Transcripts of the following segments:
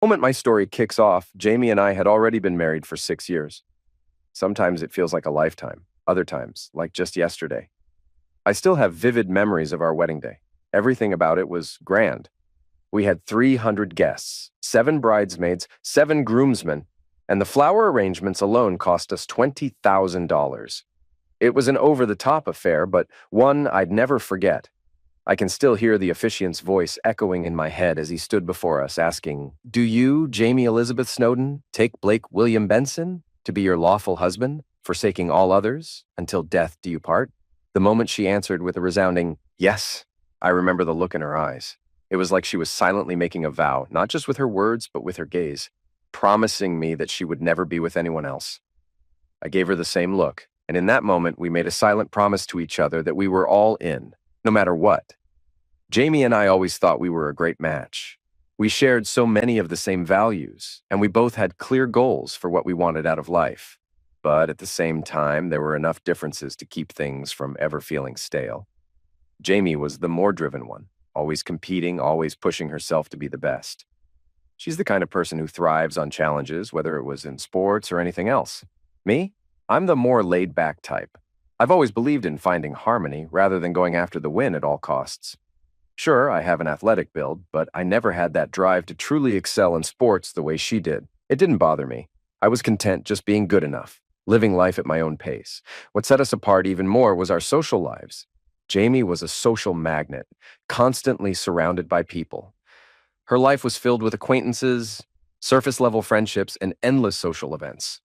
The moment my story kicks off, Jamie and I had already been married for 6 years. Sometimes it feels like a lifetime, other times, like just yesterday. I still have vivid memories of our wedding day. Everything about it was grand. We had 300 guests, 7 bridesmaids, 7 groomsmen, and the flower arrangements alone cost us $20,000. It was an over the top affair, but one I'd never forget. I can still hear the officiant's voice echoing in my head as he stood before us, asking, "Do you, Jamie Elizabeth Snowden, take Blake William Benson to be your lawful husband, forsaking all others, until death do you part?" The moment she answered with a resounding, "Yes," I remember the look in her eyes. It was like she was silently making a vow, not just with her words, but with her gaze, promising me that she would never be with anyone else. I gave her the same look, and in that moment, we made a silent promise to each other that we were all in, no matter what. Jamie and I always thought we were a great match. We shared so many of the same values, and we both had clear goals for what we wanted out of life. But at the same time, there were enough differences to keep things from ever feeling stale. Jamie was the more driven one, always competing, always pushing herself to be the best. She's the kind of person who thrives on challenges, whether it was in sports or anything else. Me? I'm the more laid-back type. I've always believed in finding harmony rather than going after the win at all costs. Sure, I have an athletic build, but I never had that drive to truly excel in sports the way she did. It didn't bother me. I was content just being good enough, living life at my own pace. What set us apart even more was our social lives. Jamie was a social magnet, constantly surrounded by people. Her life was filled with acquaintances, surface-level friendships, and endless social events.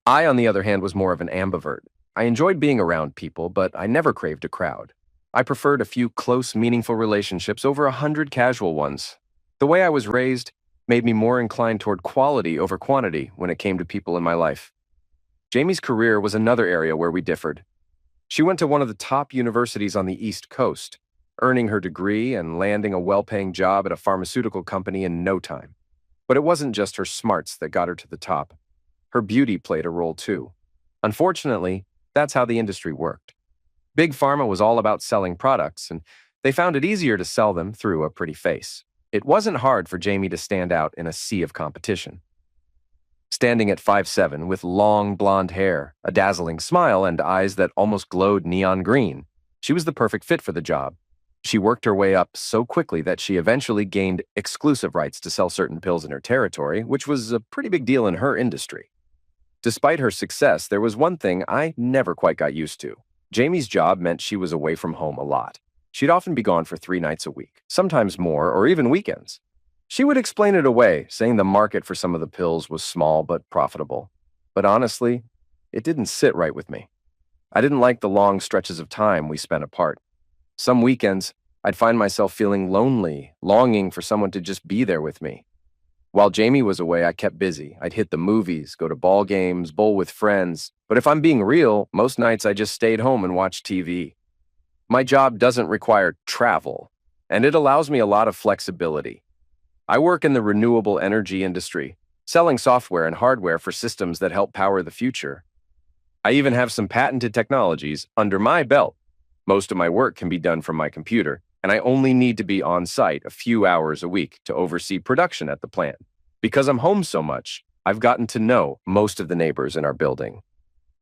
I, on the other hand, was more of an ambivert. I enjoyed being around people, but I never craved a crowd. I preferred a few close, meaningful relationships over 100 casual ones. The way I was raised made me more inclined toward quality over quantity when it came to people in my life. Jamie's career was another area where we differed. She went to one of the top universities on the East Coast, earning her degree and landing a well-paying job at a pharmaceutical company in no time. But it wasn't just her smarts that got her to the top. Her beauty played a role too. Unfortunately, that's how the industry worked. Big Pharma was all about selling products, and they found it easier to sell them through a pretty face. It wasn't hard for Jamie to stand out in a sea of competition. Standing at 5'7", with long blonde hair, a dazzling smile, and eyes that almost glowed neon green, she was the perfect fit for the job. She worked her way up so quickly that she eventually gained exclusive rights to sell certain pills in her territory, which was a pretty big deal in her industry. Despite her success, there was one thing I never quite got used to. Jamie's job meant she was away from home a lot. She'd often be gone for 3 nights a week, sometimes more, or even weekends. She would explain it away, saying the market for some of the pills was small but profitable. But honestly, it didn't sit right with me. I didn't like the long stretches of time we spent apart. Some weekends, I'd find myself feeling lonely, longing for someone to just be there with me. While Jamie was away, I kept busy. I'd hit the movies, go to ball games, bowl with friends. But if I'm being real, most nights I just stayed home and watched TV. My job doesn't require travel, and it allows me a lot of flexibility. I work in the renewable energy industry, selling software and hardware for systems that help power the future. I even have some patented technologies under my belt. Most of my work can be done from my computer, and I only need to be on site a few hours a week to oversee production at the plant. Because I'm home so much, I've gotten to know most of the neighbors in our building.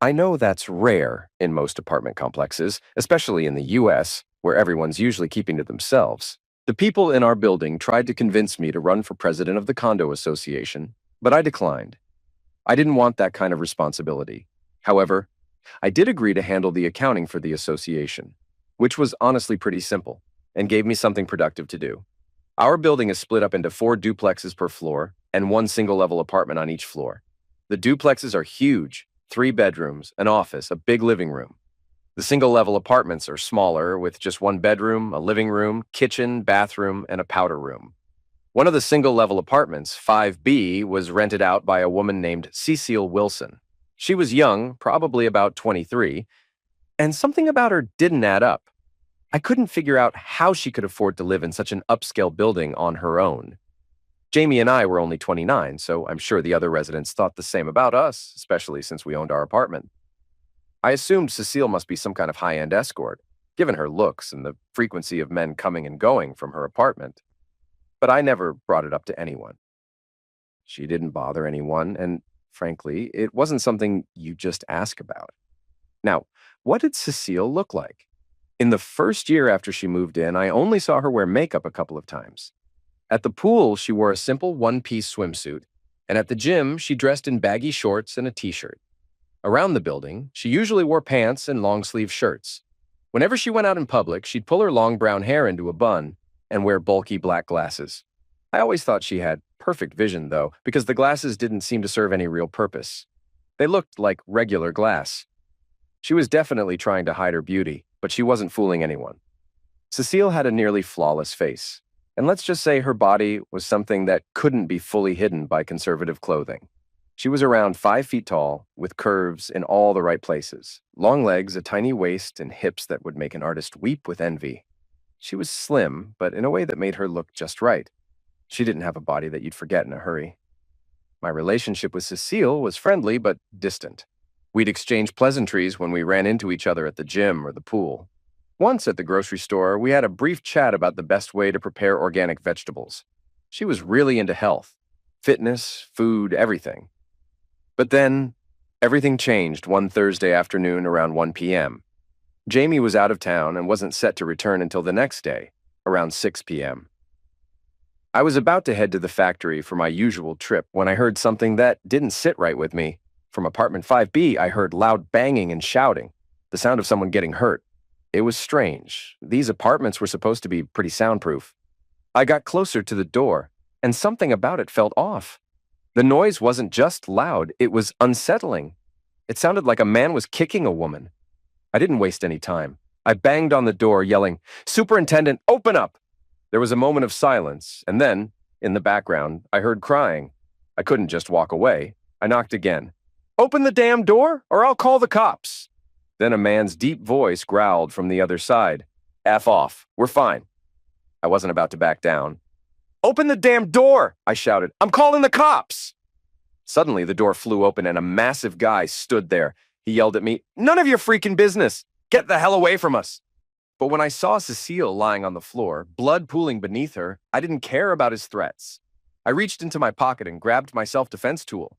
I know that's rare in most apartment complexes, especially in the US, where everyone's usually keeping to themselves. The people in our building tried to convince me to run for president of the condo association, but I declined. I didn't want that kind of responsibility. However, I did agree to handle the accounting for the association, which was honestly pretty simple and gave me something productive to do. Our building is split up into 4 duplexes per floor and 1 single-level apartment on each floor. The duplexes are huge, 3 bedrooms, an office, a big living room. The single-level apartments are smaller, with just 1 bedroom, a living room, kitchen, bathroom, and a powder room. One of the single-level apartments, 5B, was rented out by a woman named Cecile Wilson. She was young, probably about 23, and something about her didn't add up. I couldn't figure out how she could afford to live in such an upscale building on her own. Jamie and I were only 29, so I'm sure the other residents thought the same about us, especially since we owned our apartment. I assumed Cecile must be some kind of high-end escort, given her looks and the frequency of men coming and going from her apartment. But I never brought it up to anyone. She didn't bother anyone, and frankly, it wasn't something you just ask about. Now, what did Cecile look like? In the first year after she moved in, I only saw her wear makeup a couple of times. At the pool, she wore a simple one-piece swimsuit, and at the gym, she dressed in baggy shorts and a t-shirt. Around the building, she usually wore pants and long-sleeve shirts. Whenever she went out in public, she'd pull her long brown hair into a bun and wear bulky black glasses. I always thought she had perfect vision, though, because the glasses didn't seem to serve any real purpose. They looked like regular glass. She was definitely trying to hide her beauty, but she wasn't fooling anyone. Cecile had a nearly flawless face, and let's just say her body was something that couldn't be fully hidden by conservative clothing. She was around 5 feet tall, with curves in all the right places, long legs, a tiny waist, and hips that would make an artist weep with envy. She was slim, but in a way that made her look just right. She didn't have a body that you'd forget in a hurry. My relationship with Cecile was friendly but distant. We'd exchange pleasantries when we ran into each other at the gym or the pool. Once at the grocery store, we had a brief chat about the best way to prepare organic vegetables. She was really into health, fitness, food, everything. But then, everything changed one Thursday afternoon around 1 p.m. Jamie was out of town and wasn't set to return until the next day, around 6 p.m. I was about to head to the factory for my usual trip when I heard something that didn't sit right with me. From apartment 5B, I heard loud banging and shouting, the sound of someone getting hurt. It was strange. These apartments were supposed to be pretty soundproof. I got closer to the door, and something about it felt off. The noise wasn't just loud, it was unsettling. It sounded like a man was kicking a woman. I didn't waste any time. I banged on the door, yelling, "Superintendent, open up!" There was a moment of silence, and then, in the background, I heard crying. I couldn't just walk away. I knocked again. "Open the damn door, or I'll call the cops!" Then a man's deep voice growled from the other side. "F off, we're fine." I wasn't about to back down. "Open the damn door!" I shouted. "I'm calling the cops!" Suddenly, the door flew open and a massive guy stood there. He yelled at me, "None of your freaking business! Get the hell away from us!" But when I saw Cecile lying on the floor, blood pooling beneath her, I didn't care about his threats. I reached into my pocket and grabbed my self-defense tool.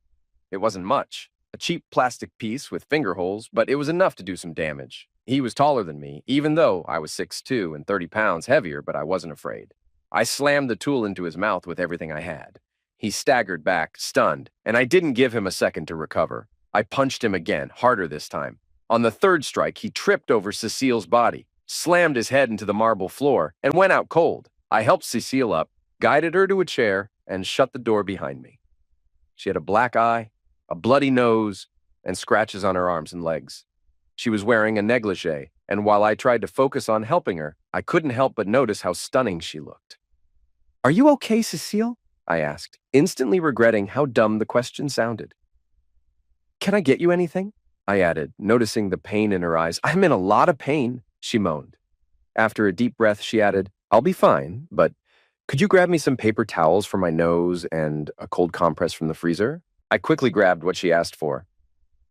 It wasn't much, a cheap plastic piece with finger holes, but it was enough to do some damage. He was taller than me, even though I was 6'2" and 30 pounds heavier, but I wasn't afraid. I slammed the tool into his mouth with everything I had. He staggered back, stunned, and I didn't give him a second to recover. I punched him again, harder this time. On the third strike, he tripped over Cecile's body, slammed his head into the marble floor, and went out cold. I helped Cecile up, guided her to a chair, and shut the door behind me. She had a black eye, a bloody nose, and scratches on her arms and legs. She was wearing a negligee, and while I tried to focus on helping her, I couldn't help but notice how stunning she looked. "Are you okay, Cecile?" I asked, instantly regretting how dumb the question sounded. "Can I get you anything?" I added, noticing the pain in her eyes. "I'm in a lot of pain," she moaned. After a deep breath, she added, "I'll be fine, but could you grab me some paper towels for my nose and a cold compress from the freezer?" I quickly grabbed what she asked for.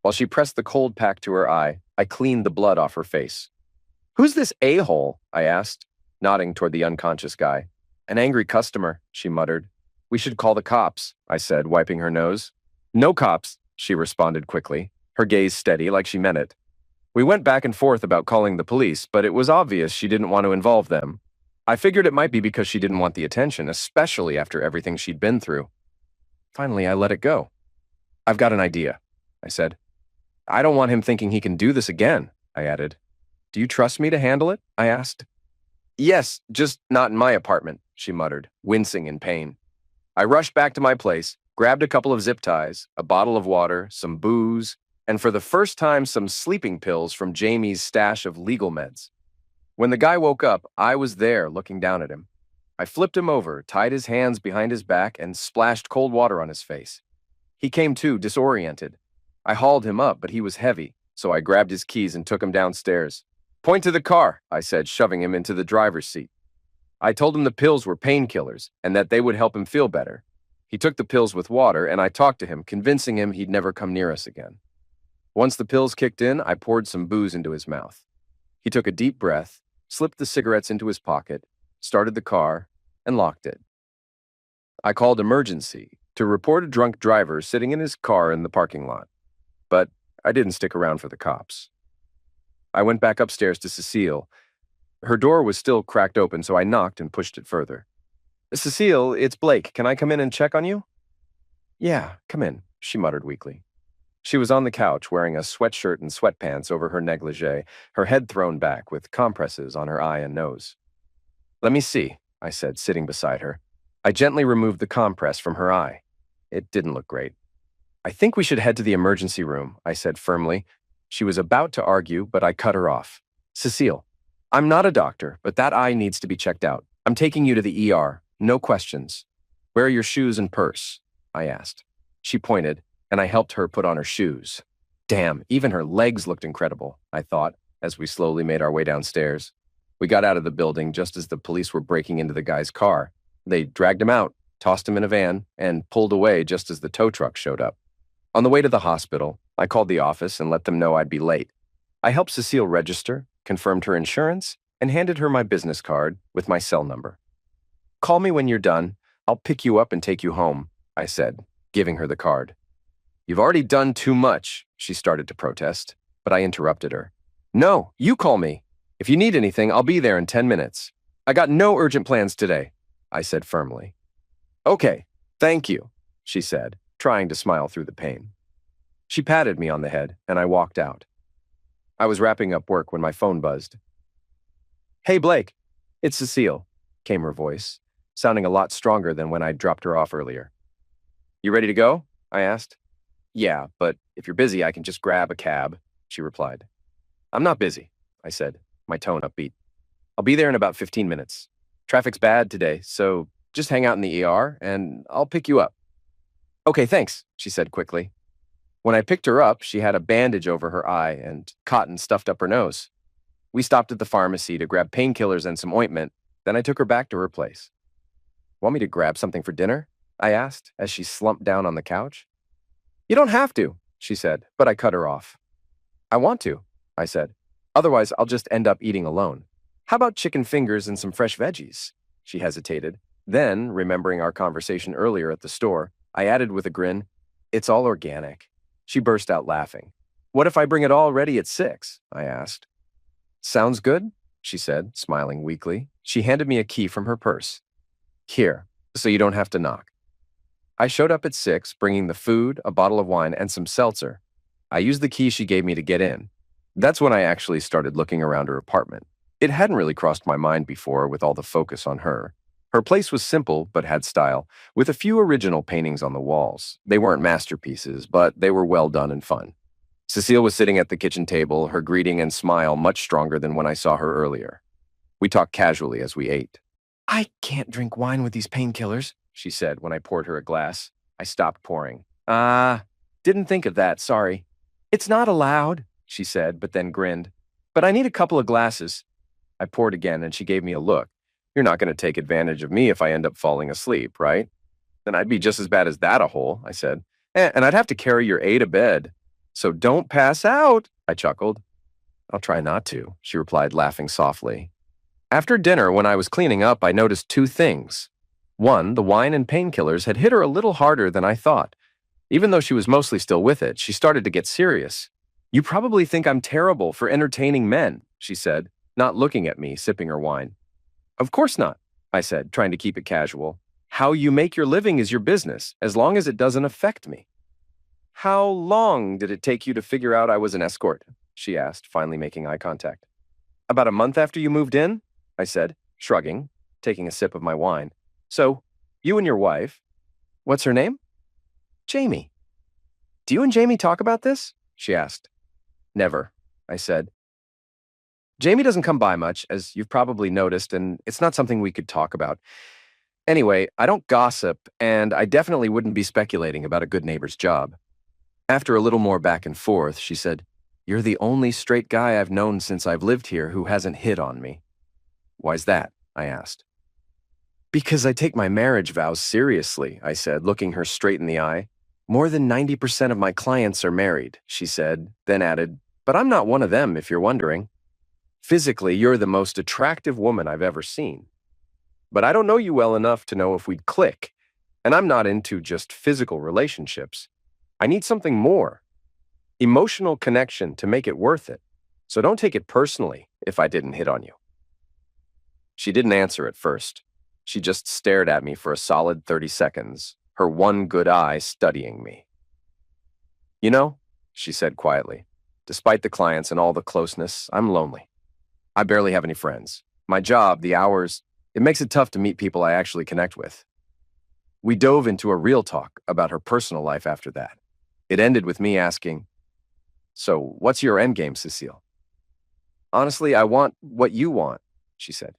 While she pressed the cold pack to her eye, I cleaned the blood off her face. "Who's this a-hole?" I asked, nodding toward the unconscious guy. "An angry customer," she muttered. "We should call the cops," I said, wiping her nose. "No cops," she responded quickly, her gaze steady like she meant it. We went back and forth about calling the police, but it was obvious she didn't want to involve them. I figured it might be because she didn't want the attention, especially after everything she'd been through. Finally, I let it go. "I've got an idea," I said. "I don't want him thinking he can do this again," I added. "Do you trust me to handle it?" I asked. "Yes, just not in my apartment," she muttered, wincing in pain. I rushed back to my place, grabbed a couple of zip ties, a bottle of water, some booze, and for the first time some sleeping pills from Jamie's stash of legal meds. When the guy woke up, I was there looking down at him. I flipped him over, tied his hands behind his back, and splashed cold water on his face. He came to, disoriented. I hauled him up, but he was heavy, so I grabbed his keys and took him downstairs. "Point to the car," I said, shoving him into the driver's seat. I told him the pills were painkillers and that they would help him feel better. He took the pills with water, and I talked to him, convincing him he'd never come near us again. Once the pills kicked in, I poured some booze into his mouth. He took a deep breath, slipped the cigarettes into his pocket, started the car, and locked it. I called emergency, to report a drunk driver sitting in his car in the parking lot. But I didn't stick around for the cops. I went back upstairs to Cecile. Her door was still cracked open, so I knocked and pushed it further. "Cecile, it's Blake. Can I come in and check on you?" "Yeah, come in," she muttered weakly. She was on the couch wearing a sweatshirt and sweatpants over her negligee, her head thrown back with compresses on her eye and nose. "Let me see," I said, sitting beside her. I gently removed the compress from her eye. It didn't look great. "I think we should head to the emergency room," I said firmly. She was about to argue, but I cut her off. "Cecile, I'm not a doctor, but that eye needs to be checked out. I'm taking you to the ER. No questions. Where are your shoes and purse?" I asked. She pointed, and I helped her put on her shoes. Damn, even her legs looked incredible, I thought, as we slowly made our way downstairs. We got out of the building just as the police were breaking into the guy's car. They dragged him out, tossed him in a van, and pulled away just as the tow truck showed up. On the way to the hospital, I called the office and let them know I'd be late. I helped Cecile register, confirmed her insurance, and handed her my business card with my cell number. "Call me when you're done. I'll pick you up and take you home," I said, giving her the card. "You've already done too much," she started to protest, but I interrupted her. "No, you call me. If you need anything, I'll be there in 10 minutes. I got no urgent plans today," I said firmly. "Okay, thank you," she said, trying to smile through the pain. She patted me on the head, and I walked out. I was wrapping up work when my phone buzzed. "Hey, Blake, it's Cecile," came her voice, sounding a lot stronger than when I dropped her off earlier. "You ready to go?" I asked. "Yeah, but if you're busy, I can just grab a cab," she replied. "I'm not busy," I said, my tone upbeat. "I'll be there in about 15 minutes. Traffic's bad today, so just hang out in the ER, and I'll pick you up." "Okay, thanks," she said quickly. When I picked her up, she had a bandage over her eye and cotton stuffed up her nose. We stopped at the pharmacy to grab painkillers and some ointment, then I took her back to her place. "Want me to grab something for dinner?" I asked as she slumped down on the couch. "You don't have to," she said, but I cut her off. "I want to," I said. "Otherwise, I'll just end up eating alone. How about chicken fingers and some fresh veggies?" She hesitated. Then, remembering our conversation earlier at the store, I added with a grin, "It's all organic." She burst out laughing. "What if I bring it all ready at 6? I asked. "Sounds good," she said, smiling weakly. She handed me a key from her purse. "Here, so you don't have to knock." I showed up at 6, bringing the food, a bottle of wine, and some seltzer. I used the key she gave me to get in. That's when I actually started looking around her apartment. It hadn't really crossed my mind before with all the focus on her. Her place was simple but had style, with a few original paintings on the walls. They weren't masterpieces, but they were well done and fun. Cecile was sitting at the kitchen table, her greeting and smile much stronger than when I saw her earlier. We talked casually as we ate. "I can't drink wine with these painkillers," she said when I poured her a glass. I stopped pouring. Didn't think of that, sorry." "It's not allowed," she said, but then grinned. "But I need a couple of glasses." I poured again, and she gave me a look. "You're not going to take advantage of me if I end up falling asleep, right?" "Then I'd be just as bad as that a hole," I said. And I'd have to carry your A to bed. So don't pass out," I chuckled. "I'll try not to," she replied, laughing softly. After dinner, when I was cleaning up, I noticed two things. One, the wine and painkillers had hit her a little harder than I thought. Even though she was mostly still with it, she started to get serious. "You probably think I'm terrible for entertaining men," she said, not looking at me, sipping her wine. "Of course not," I said, trying to keep it casual. "How you make your living is your business, as long as it doesn't affect me." "How long did it take you to figure out I was an escort?" she asked, finally making eye contact. "About a month after you moved in," I said, shrugging, taking a sip of my wine. "So, you and your wife—" "What's her name?" "Jamie." "Do you and Jamie talk about this?" she asked. "Never," I said. "Jamie doesn't come by much, as you've probably noticed, and it's not something we could talk about. Anyway, I don't gossip, and I definitely wouldn't be speculating about a good neighbor's job." After a little more back and forth, she said, "You're the only straight guy I've known since I've lived here who hasn't hit on me." "Why's that?" I asked. "Because I take my marriage vows seriously," I said, looking her straight in the eye. "More than 90% of my clients are married," she said, then added, "But I'm not one of them, if you're wondering. Physically, you're the most attractive woman I've ever seen. But I don't know you well enough to know if we'd click. And I'm not into just physical relationships. I need something more, emotional connection to make it worth it. So don't take it personally if I didn't hit on you. She didn't answer at first. She just stared at me for a solid 30 seconds, her one good eye studying me. You know, she said quietly, despite the clients and all the closeness, I'm lonely. I barely have any friends. My job, the hours, it makes it tough to meet people I actually connect with. We dove into a real talk about her personal life after that. It ended with me asking, "So, what's your endgame, Cecile?" "Honestly, I want what you want," she said.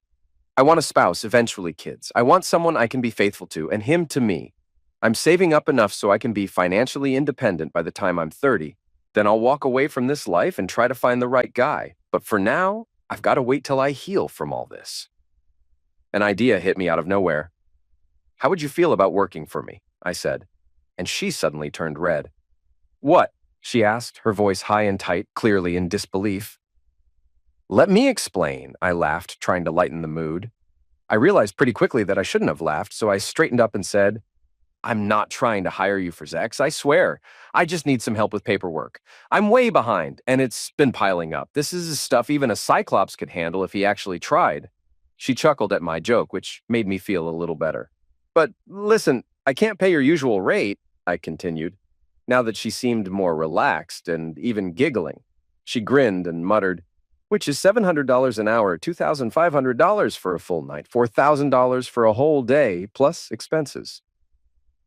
"I want a spouse, eventually kids. I want someone I can be faithful to, and him to me. I'm saving up enough so I can be financially independent by the time I'm 30. Then I'll walk away from this life and try to find the right guy. But for now, I've got to wait till I heal from all this." An idea hit me out of nowhere. "How would you feel about working for me?" I said, and she suddenly turned red. "What?" she asked, her voice high and tight, clearly in disbelief. "Let me explain," I laughed, trying to lighten the mood. I realized pretty quickly that I shouldn't have laughed, so I straightened up and said, "I'm not trying to hire you for Zex, I swear. I just need some help with paperwork. I'm way behind, and it's been piling up. This is stuff even a Cyclops could handle if he actually tried." She chuckled at my joke, which made me feel a little better. "But listen, I can't pay your usual rate," I continued, now that she seemed more relaxed and even giggling. She grinned and muttered, "Which is $700 an hour, $2,500 for a full night, $4,000 for a whole day, plus expenses."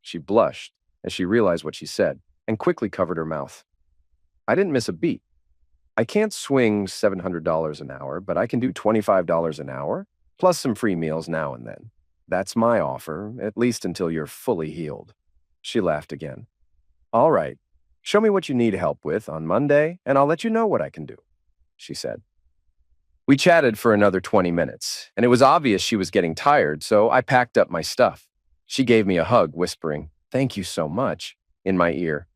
She blushed as she realized what she said and quickly covered her mouth. I didn't miss a beat. "I can't swing $700 an hour, but I can do $25 an hour, plus some free meals now and then. That's my offer, at least until you're fully healed." She laughed again. "All right, show me what you need help with on Monday, and I'll let you know what I can do," she said. We chatted for another 20 minutes, and it was obvious she was getting tired, so I packed up my stuff. She gave me a hug, whispering, "Thank you so much," in my ear.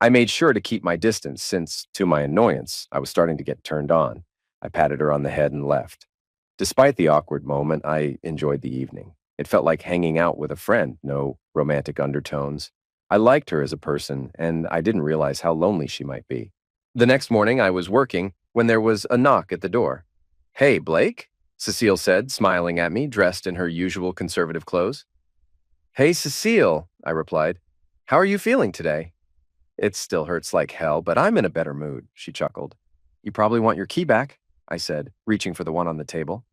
I made sure to keep my distance since, to my annoyance, I was starting to get turned on. I patted her on the head and left. Despite the awkward moment, I enjoyed the evening. It felt like hanging out with a friend, no romantic undertones. I liked her as a person, and I didn't realize how lonely she might be. The next morning, I was working when there was a knock at the door. "Hey, Blake?" Cecile said, smiling at me, dressed in her usual conservative clothes. "Hey, Cecile," I replied. "How are you feeling today?" "It still hurts like hell, but I'm in a better mood," she chuckled. "You probably want your key back," I said, reaching for the one on the table.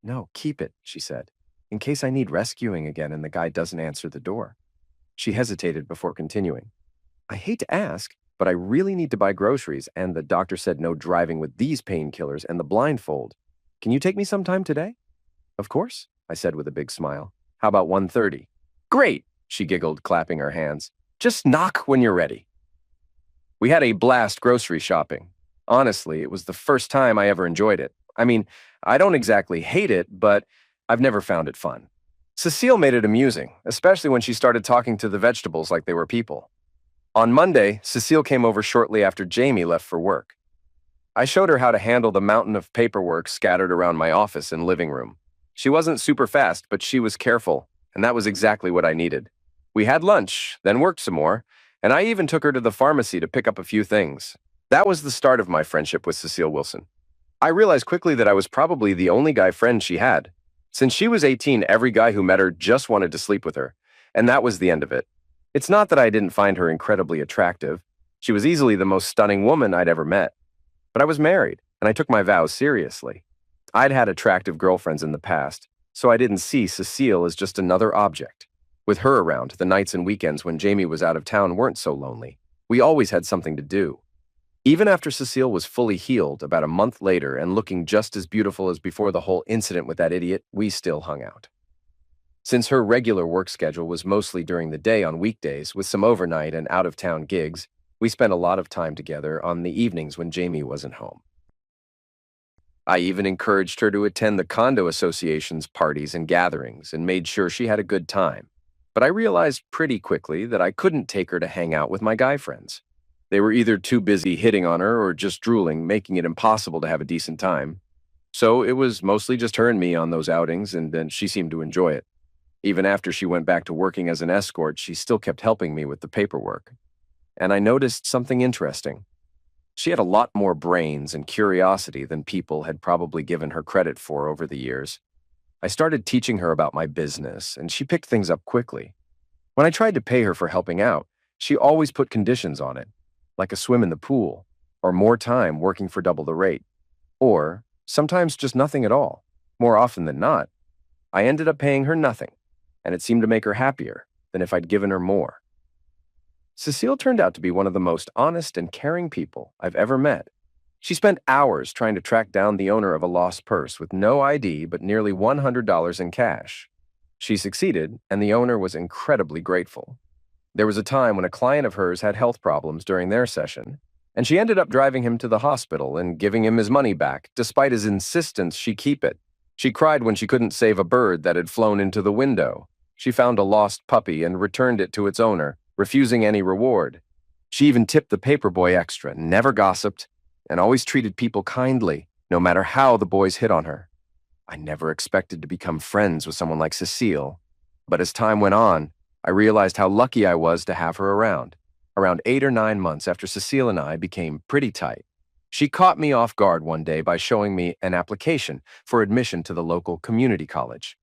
"No, keep it," she said, "in case I need rescuing again and the guy doesn't answer the door." She hesitated before continuing. "I hate to ask, but I really need to buy groceries, and the doctor said no driving with these painkillers and the blindfold. Can you take me sometime today?" "Of course," I said with a big smile. "How about 1:30? "Great," she giggled, clapping her hands. "Just knock when you're ready." We had a blast grocery shopping. Honestly, it was the first time I ever enjoyed it. I mean, I don't exactly hate it, but I've never found it fun. Cecile made it amusing, especially when she started talking to the vegetables like they were people. On Monday, Cecile came over shortly after Jamie left for work. I showed her how to handle the mountain of paperwork scattered around my office and living room. She wasn't super fast, but she was careful, and that was exactly what I needed. We had lunch, then worked some more, and I even took her to the pharmacy to pick up a few things. That was the start of my friendship with Cecile Wilson. I realized quickly that I was probably the only guy friend she had. Since she was 18, every guy who met her just wanted to sleep with her, and that was the end of it. It's not that I didn't find her incredibly attractive. She was easily the most stunning woman I'd ever met. But I was married, and I took my vows seriously. I'd had attractive girlfriends in the past, so I didn't see Cecile as just another object. With her around, the nights and weekends when Jamie was out of town weren't so lonely. We always had something to do. Even after Cecile was fully healed about a month later and looking just as beautiful as before the whole incident with that idiot, we still hung out. Since her regular work schedule was mostly during the day on weekdays with some overnight and out-of-town gigs, we spent a lot of time together on the evenings when Jamie wasn't home. I even encouraged her to attend the condo association's parties and gatherings and made sure she had a good time. But I realized pretty quickly that I couldn't take her to hang out with my guy friends. They were either too busy hitting on her or just drooling, making it impossible to have a decent time. So it was mostly just her and me on those outings, and then she seemed to enjoy it. Even after she went back to working as an escort, she still kept helping me with the paperwork. And I noticed something interesting. She had a lot more brains and curiosity than people had probably given her credit for over the years. I started teaching her about my business, and she picked things up quickly. When I tried to pay her for helping out, she always put conditions on it, like a swim in the pool, or more time working for double the rate, or sometimes just nothing at all. More often than not, I ended up paying her nothing, and it seemed to make her happier than if I'd given her more. Cecile turned out to be one of the most honest and caring people I've ever met. She spent hours trying to track down the owner of a lost purse with no ID but nearly $100 in cash. She succeeded, and the owner was incredibly grateful. There was a time when a client of hers had health problems during their session, and she ended up driving him to the hospital and giving him his money back, despite his insistence she keep it. She cried when she couldn't save a bird that had flown into the window. She found a lost puppy and returned it to its owner, refusing any reward. She even tipped the paperboy extra, never gossiped, and always treated people kindly, no matter how the boys hit on her. I never expected to become friends with someone like Cecile, but as time went on, I realized how lucky I was to have her around. Around 8 or 9 months after Cecile and I became pretty tight, she caught me off guard one day by showing me an application for admission to the local community college.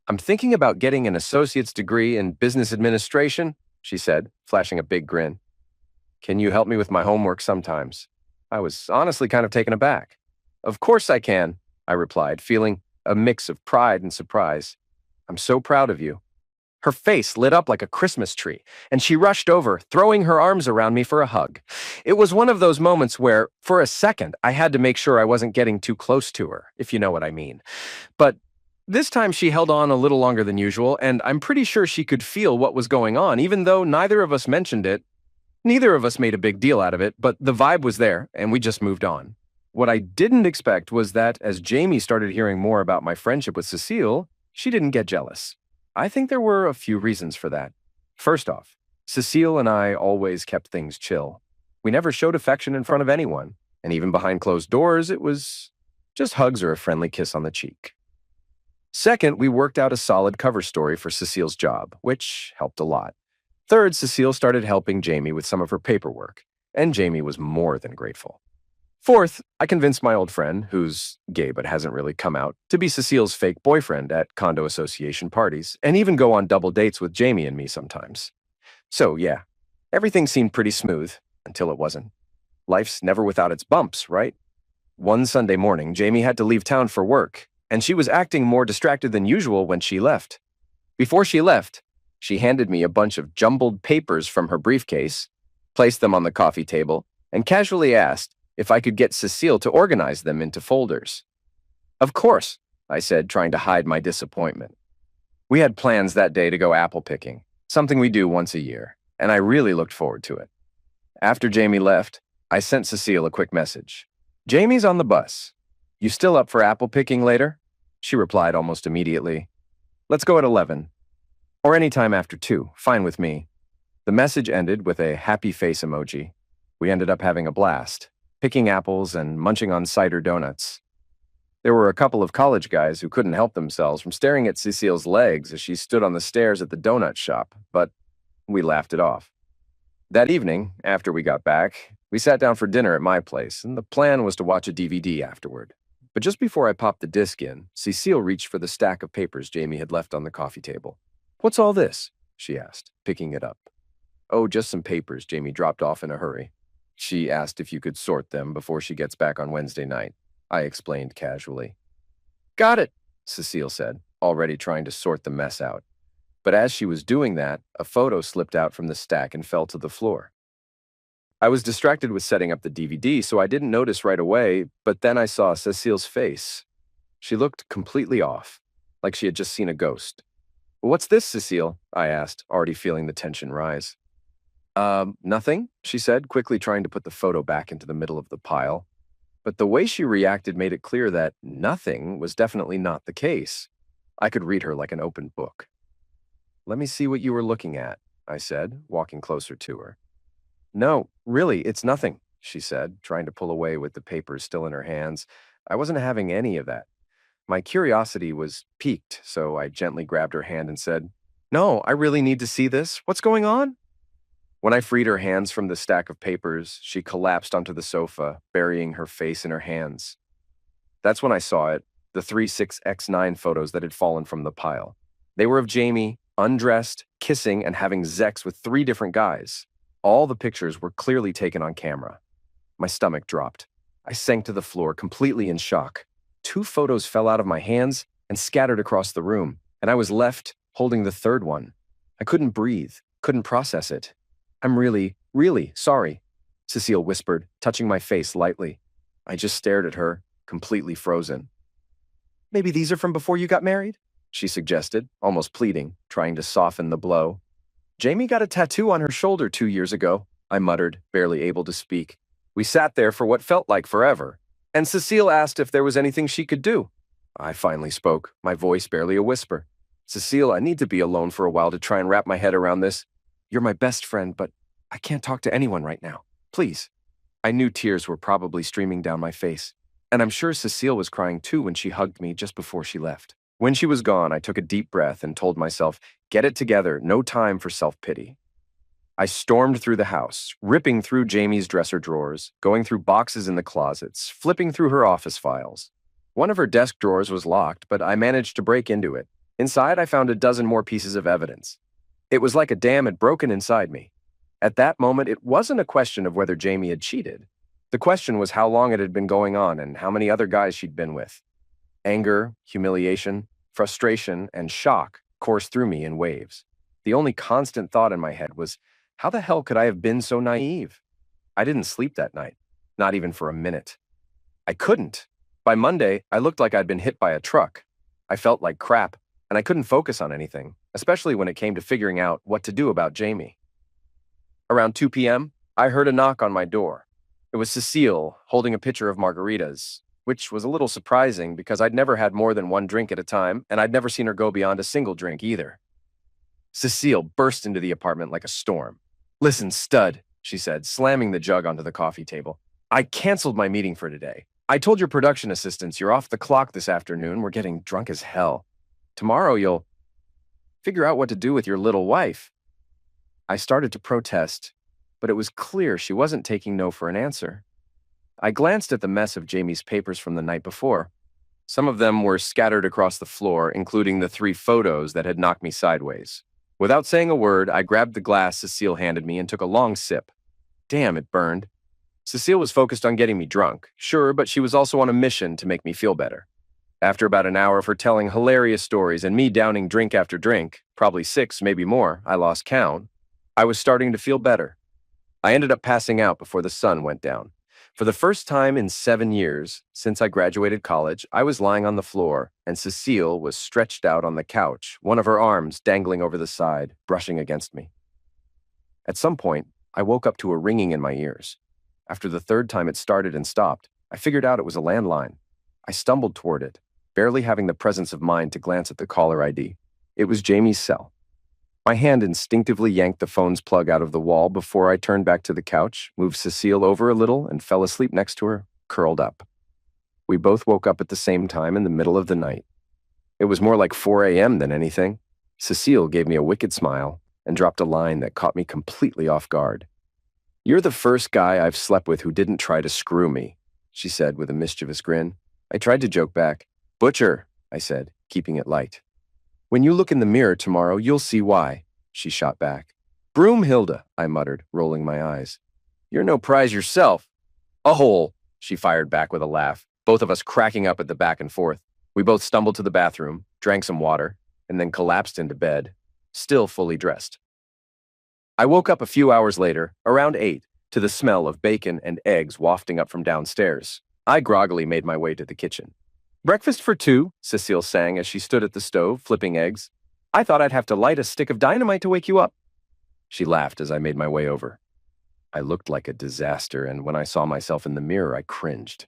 "I'm thinking about getting an associate's degree in business administration," she said, flashing a big grin. "Can you help me with my homework sometimes?" I was honestly kind of taken aback. "Of course I can," I replied, feeling a mix of pride and surprise. "I'm so proud of you." Her face lit up like a Christmas tree, and she rushed over, throwing her arms around me for a hug. It was one of those moments where, for a second, I had to make sure I wasn't getting too close to her, if you know what I mean. But this time she held on a little longer than usual, and I'm pretty sure she could feel what was going on, even though neither of us mentioned it. Neither of us made a big deal out of it, but the vibe was there, and we just moved on. What I didn't expect was that as Jamie started hearing more about my friendship with Cecile, she didn't get jealous. I think there were a few reasons for that. First off, Cecile and I always kept things chill. We never showed affection in front of anyone, and even behind closed doors, it was just hugs or a friendly kiss on the cheek. Second, we worked out a solid cover story for Cecile's job, which helped a lot. Third, Cecile started helping Jamie with some of her paperwork, and Jamie was more than grateful. Fourth, I convinced my old friend, who's gay but hasn't really come out, to be Cecile's fake boyfriend at condo association parties, and even go on double dates with Jamie and me sometimes. So yeah, everything seemed pretty smooth, until it wasn't. Life's never without its bumps, right? One Sunday morning, Jamie had to leave town for work, and she was acting more distracted than usual when she left. Before she left, she handed me a bunch of jumbled papers from her briefcase, placed them on the coffee table, and casually asked if I could get Cecile to organize them into folders. "Of course," I said, trying to hide my disappointment. We had plans that day to go apple picking, something we do once a year, and I really looked forward to it. After Jamie left, I sent Cecile a quick message. "Jamie's on the bus. You still up for apple picking later?" She replied almost immediately. "Let's go at 11. Or any time after 2, fine with me." The message ended with a happy face emoji. We ended up having a blast, picking apples and munching on cider donuts. There were a couple of college guys who couldn't help themselves from staring at Cecile's legs as she stood on the stairs at the donut shop, but we laughed it off. That evening, after we got back, we sat down for dinner at my place, and the plan was to watch a DVD afterward. But just before I popped the disc in, Cecile reached for the stack of papers Jamie had left on the coffee table. "What's all this?" she asked, picking it up. "Oh, just some papers Jamie dropped off in a hurry. She asked if you could sort them before she gets back on Wednesday night," I explained casually. "Got it," Cecile said, already trying to sort the mess out. But as she was doing that, a photo slipped out from the stack and fell to the floor. I was distracted with setting up the DVD, so I didn't notice right away, but then I saw Cecile's face. She looked completely off, like she had just seen a ghost. "What's this, Cecile?" I asked, already feeling the tension rise. Nothing," she said, quickly trying to put the photo back into the middle of the pile. But the way she reacted made it clear that nothing was definitely not the case. I could read her like an open book. "Let me see what you were looking at," I said, walking closer to her. "No, really, it's nothing," she said, trying to pull away with the papers still in her hands. I wasn't having any of that. My curiosity was piqued, so I gently grabbed her hand and said, "No, I really need to see this. What's going on?" When I freed her hands from the stack of papers, she collapsed onto the sofa, burying her face in her hands. That's when I saw it, the 36x9 photos that had fallen from the pile. They were of Jamie, undressed, kissing, and having sex with 3 different guys. All the pictures were clearly taken on camera. My stomach dropped. I sank to the floor, completely in shock. 2 photos fell out of my hands and scattered across the room, and I was left holding the third one. I couldn't breathe, couldn't process it. "I'm really, really sorry," Cecile whispered, touching my face lightly. I just stared at her, completely frozen. "Maybe these are from before you got married?" she suggested, almost pleading, trying to soften the blow. "Jamie got a tattoo on her shoulder 2 years ago," I muttered, barely able to speak. We sat there for what felt like forever, and Cecile asked if there was anything she could do. I finally spoke, my voice barely a whisper. "Cecile, I need to be alone for a while to try and wrap my head around this. You're my best friend, but I can't talk to anyone right now. Please." I knew tears were probably streaming down my face, and I'm sure Cecile was crying too when she hugged me just before she left. When she was gone, I took a deep breath and told myself, get it together, no time for self-pity. I stormed through the house, ripping through Jamie's dresser drawers, going through boxes in the closets, flipping through her office files. One of her desk drawers was locked, but I managed to break into it. Inside, I found a dozen more pieces of evidence. It was like a dam had broken inside me. At that moment, it wasn't a question of whether Jamie had cheated. The question was how long it had been going on and how many other guys she'd been with. Anger, humiliation, frustration, and shock coursed through me in waves. The only constant thought in my head was, how the hell could I have been so naive? I didn't sleep that night, not even for a minute. I couldn't. By Monday, I looked like I'd been hit by a truck. I felt like crap, and I couldn't focus on anything, especially when it came to figuring out what to do about Jamie. Around 2 p.m., I heard a knock on my door. It was Cecile, holding a pitcher of margaritas, which was a little surprising because I'd never had more than 1 drink at a time, and I'd never seen her go beyond a single drink either. Cecile burst into the apartment like a storm. "Listen, stud," she said, slamming the jug onto the coffee table. "I canceled my meeting for today. I told your production assistants you're off the clock this afternoon. We're getting drunk as hell. Tomorrow you'll figure out what to do with your little wife." I started to protest, but it was clear she wasn't taking no for an answer. I glanced at the mess of Jamie's papers from the night before. Some of them were scattered across the floor, including the 3 photos that had knocked me sideways. Without saying a word, I grabbed the glass Cecile handed me and took a long sip. Damn, it burned. Cecile was focused on getting me drunk, sure, but she was also on a mission to make me feel better. After about an hour of her telling hilarious stories and me downing drink after drink, probably 6, maybe more, I lost count, I was starting to feel better. I ended up passing out before the sun went down. For the first time in 7 years, since I graduated college, I was lying on the floor, and Cecile was stretched out on the couch, one of her arms dangling over the side, brushing against me. At some point, I woke up to a ringing in my ears. After the 3rd time it started and stopped, I figured out it was a landline. I stumbled toward it, barely having the presence of mind to glance at the caller ID. It was Jamie's cell. My hand instinctively yanked the phone's plug out of the wall before I turned back to the couch, moved Cecile over a little, and fell asleep next to her, curled up. We both woke up at the same time in the middle of the night. It was more like 4 a.m. than anything. Cecile gave me a wicked smile and dropped a line that caught me completely off guard. "You're the first guy I've slept with who didn't try to screw me," she said with a mischievous grin. I tried to joke back. "Butcher," I said, keeping it light. "When you look in the mirror tomorrow, you'll see why," she shot back. "Broomhilda," I muttered, rolling my eyes. "You're no prize yourself." "A hole," she fired back with a laugh, both of us cracking up at the back and forth. We both stumbled to the bathroom, drank some water, and then collapsed into bed, still fully dressed. I woke up a few hours later, around 8, to the smell of bacon and eggs wafting up from downstairs. I groggily made my way to the kitchen. "Breakfast for 2, Cecile sang as she stood at the stove, flipping eggs. "I thought I'd have to light a stick of dynamite to wake you up." She laughed as I made my way over. I looked like a disaster, and when I saw myself in the mirror, I cringed.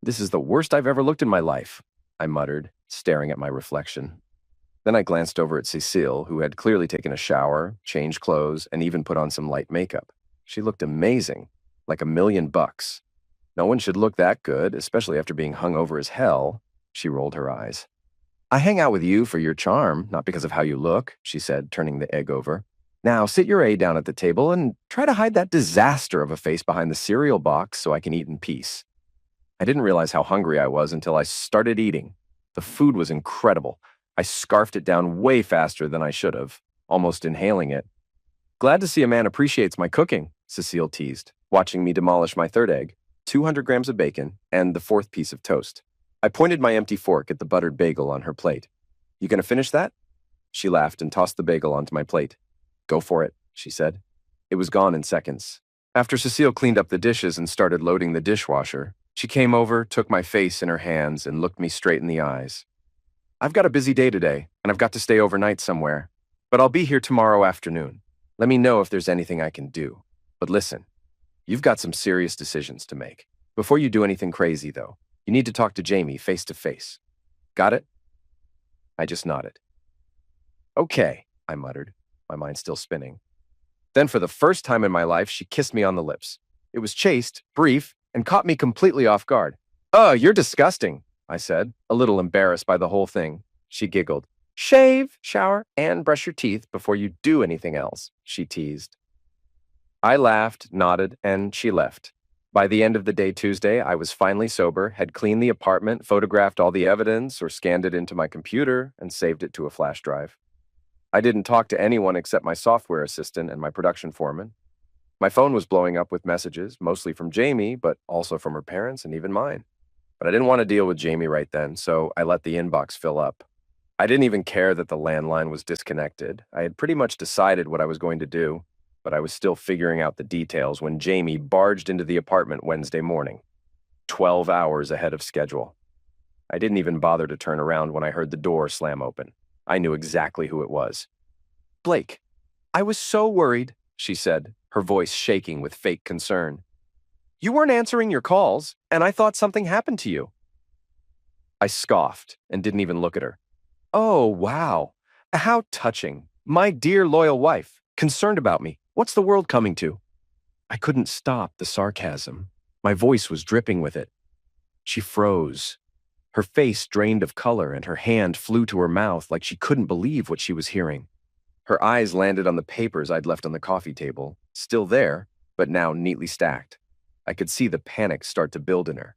"This is the worst I've ever looked in my life," I muttered, staring at my reflection. Then I glanced over at Cecile, who had clearly taken a shower, changed clothes, and even put on some light makeup. She looked amazing, like $1,000,000. No one should look that good, especially after being hungover as hell. She rolled her eyes. I hang out with you for your charm, not because of how you look, she said, turning the egg over. Now sit your A down at the table and try to hide that disaster of a face behind the cereal box so I can eat in peace. I didn't realize how hungry I was until I started eating. The food was incredible. I scarfed it down way faster than I should have, almost inhaling it. Glad to see a man appreciates my cooking, Cecile teased, watching me demolish my third egg, 200 grams of bacon, and the fourth piece of toast. I pointed my empty fork at the buttered bagel on her plate. You gonna finish that? She laughed and tossed the bagel onto my plate. Go for it, she said. It was gone in seconds. After Cecile cleaned up the dishes and started loading the dishwasher, she came over, took my face in her hands, and looked me straight in the eyes. I've got a busy day today, and I've got to stay overnight somewhere, but I'll be here tomorrow afternoon. Let me know if there's anything I can do. But listen, you've got some serious decisions to make. Before you do anything crazy, though, you need to talk to Jamie face to face. Got it? I just nodded. Okay, I muttered, my mind still spinning. Then for the first time in my life, she kissed me on the lips. It was chaste, brief, and caught me completely off guard. Oh, you're disgusting, I said, a little embarrassed by the whole thing. She giggled. Shave, shower, and brush your teeth before you do anything else, she teased. I laughed, nodded, and she left. By the end of the day Tuesday, I was finally sober, had cleaned the apartment, photographed all the evidence, or scanned it into my computer, and saved it to a flash drive. I didn't talk to anyone except my software assistant and my production foreman. My phone was blowing up with messages, mostly from Jamie, but also from her parents and even mine. But I didn't want to deal with Jamie right then, so I let the inbox fill up. I didn't even care that the landline was disconnected. I had pretty much decided what I was going to do, but I was still figuring out the details when Jamie barged into the apartment Wednesday morning, 12 hours ahead of schedule. I didn't even bother to turn around when I heard the door slam open. I knew exactly who it was. Blake, I was so worried, she said, her voice shaking with fake concern. You weren't answering your calls, and I thought something happened to you. I scoffed and didn't even look at her. Oh, wow. How touching. My dear loyal wife, concerned about me. What's the world coming to? I couldn't stop the sarcasm. My voice was dripping with it. She froze. Her face drained of color and her hand flew to her mouth like she couldn't believe what she was hearing. Her eyes landed on the papers I'd left on the coffee table, still there, but now neatly stacked. I could see the panic start to build in her.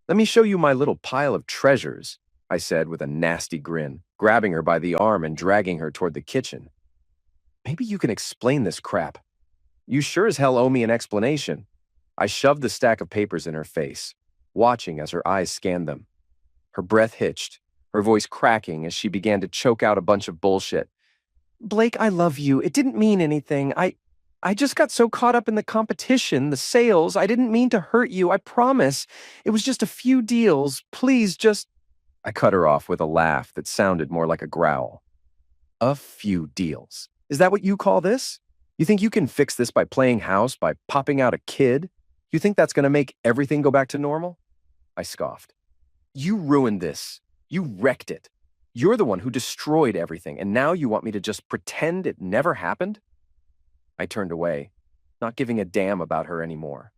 Let me show you my little pile of treasures, I said with a nasty grin, grabbing her by the arm and dragging her toward the kitchen. Maybe you can explain this crap. You sure as hell owe me an explanation. I shoved the stack of papers in her face, watching as her eyes scanned them. Her breath hitched, her voice cracking as she began to choke out a bunch of bullshit. Blake, I love you. It didn't mean anything. I just got so caught up in the competition, the sales. I didn't mean to hurt you. I promise. It was just a few deals. Please just... I cut her off with a laugh that sounded more like a growl. A few deals. Is that what you call this? You think you can fix this by playing house, by popping out a kid? You think that's going to make everything go back to normal? I scoffed. You ruined this. You wrecked it. You're the one who destroyed everything, and now you want me to just pretend it never happened? I turned away, not giving a damn about her anymore,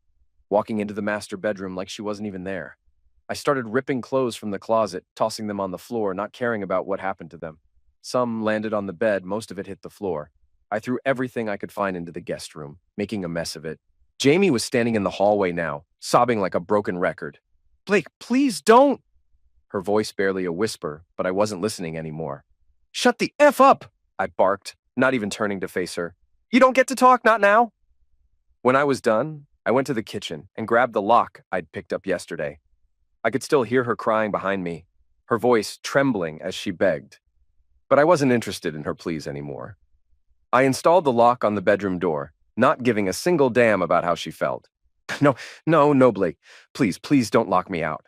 walking into the master bedroom like she wasn't even there. I started ripping clothes from the closet, tossing them on the floor, not caring about what happened to them. Some landed on the bed, most of it hit the floor. I threw everything I could find into the guest room, making a mess of it. Jamie was standing in the hallway now, sobbing like a broken record. Blake, please don't! Her voice barely a whisper, but I wasn't listening anymore. Shut the F up! I barked, not even turning to face her. You don't get to talk, not now! When I was done, I went to the kitchen and grabbed the lock I'd picked up yesterday. I could still hear her crying behind me, her voice trembling as she begged. But I wasn't interested in her pleas anymore. I installed the lock on the bedroom door, not giving a single damn about how she felt. No, Blake. Please don't lock me out.